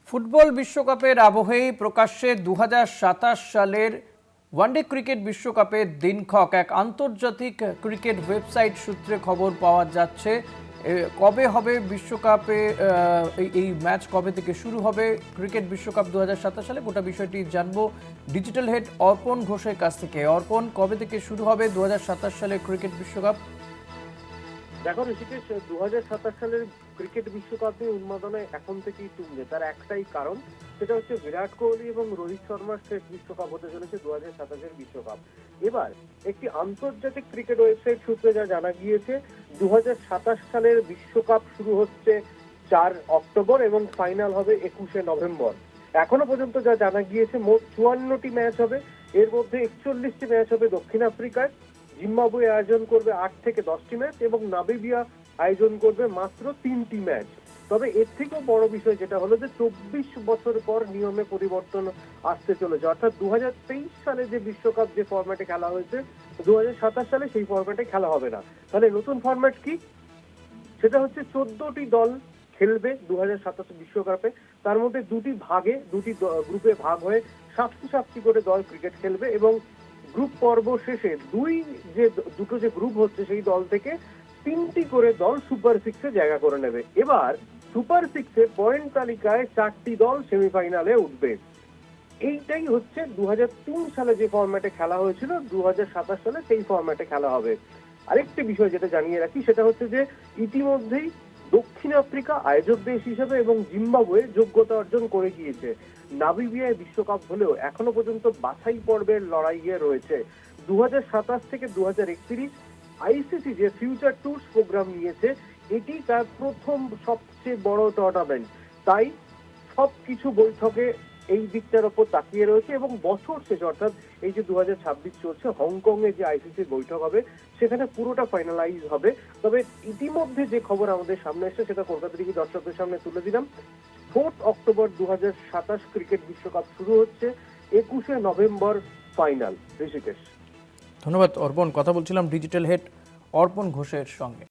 Football বিশ্বকাপের আবহেই প্রকাশ্যে 2027 সালের ওয়ানডে ক্রিকেট বিশ্বকাপের দিনক্ষক এক আন্তর্জাতিক ক্রিকেট ওয়েবসাইট সূত্রে খবর পাওয়া যাচ্ছে। কবে হবে বিশ্বকাপে এই ম্যাচ কবে থেকে শুরু হবে ক্রিকেট বিশ্বকাপ 2027 সালে, গোটা বিষয়টি জানবো ডিজিটাল হেড অর্পণ ঘোষের কাছ থেকে। অর্পণ, কবে থেকে শুরু হবে 2027 সালে ক্রিকেট বিশ্বকাপ? দেখো ঋষিকেশ, 2027 সালের ক্রিকেট বিশ্বকাপ নিয়ে উন্মাদনা এখন থেকেই তুঙ্গে। তার একটাই কারণ, সেটা হচ্ছে বিরাট কোহলি এবং রোহিত শর্মার শেষ বিশ্বকাপ হতে চলেছে 2027 বিশ্বকাপ। এবার একটি আন্তর্জাতিক ক্রিকেট ওয়েবসাইট সূত্রে যা জানা গিয়েছে, 2027 সালের বিশ্বকাপ শুরু হচ্ছে 4 অক্টোবর এবং ফাইনাল হবে 21শে নভেম্বর। এখনো পর্যন্ত যা জানা গিয়েছে, মোট 54টি ম্যাচ হবে। এর মধ্যে 41টি ম্যাচ হবে দক্ষিণ আফ্রিকায়, জিম্বাবুয়ে আয়োজন করবে 8 থেকে 10টি ম্যাচ এবং নামিবিয়া আয়োজন করবে মাত্র 3টি ম্যাচ। তবে এর থেকেও বড় বিষয় যেটা হলো যে 24 বছর পর নিয়মে পরিবর্তন আসতে চলেছে, অর্থাৎ 2023 সালে যে বিশ্বকাপ যে ফরম্যাটে খেলা হয়েছে, 2027 সালে সেই ফরম্যাটে খেলা হবে না। তাহলে নতুন ফরম্যাট কি? সেটা হচ্ছে 14টি দল খেলবে 2027 বিশ্বকাপে। তার মধ্যে দুটি গ্রুপে ভাগ হয়ে 7টি করে দল ক্রিকেট খেলবে এবং গ্রুপ পর্ব শেষে দুটো যে গ্রুপ হচ্ছে সেই দল থেকে 3টি করে দল সুপার সিক্সে জায়গা করে নেবে। এবার সুপার সিক্সে পয়েন্ট তালিকায় 4টি দল সেমিফাইনালে উঠবে। এইটাই হচ্ছে 2003 সালে যে ফরম্যাটে খেলা হয়েছিল, 2027 সালে সেই ফরম্যাটে খেলা হবে। আরেকটি বিষয় যেটা জানিয়ে রাখি, সেটা হচ্ছে যে ইতিমধ্যেই দক্ষিণ আফ্রিকা আয়োজক দেশ হিসেবে এবং জিম্বাবুয়ে যোগ্যতা অর্জন করে গিয়েছে। নামিবিয়ায় বিশ্বকাপ হলেও এখনো পর্যন্ত বাছাই পর্বের লড়াইয়ে রয়েছে। 2027 থেকে 2031 আইসিসি যে ফিউচার ট্যুরস প্রোগ্রাম নিয়েছে, এটি তার প্রথম সবচেয়ে বড় টুর্নামেন্ট। তাই সবকিছু বৈঠকে এই দিকটার উপর তাকিয়ে রয়েছে এবং বছর শেষ অর্থাৎ এই যে 2026 চলছে, হংকং এ যে আইসিসির বৈঠক হবে সেখানে পুরোটা ফাইনালাইজ হবে। তবে ইতিমধ্যে যে খবর আমাদের সামনে এসেছে সেটা কলকাতা টিভি দর্শকদের সামনে তুলে দিলাম। 4 অক্টোবর 2027 ক্রিকেট বিশ্বকাপ শুরু হচ্ছে, 21শে নভেম্বর ফাইনাল। ঋষিকেশ, ধন্যবাদ অর্পণ। কথা বলছিলাম ডিজিটাল হেড অর্পণ ঘোষের সঙ্গে।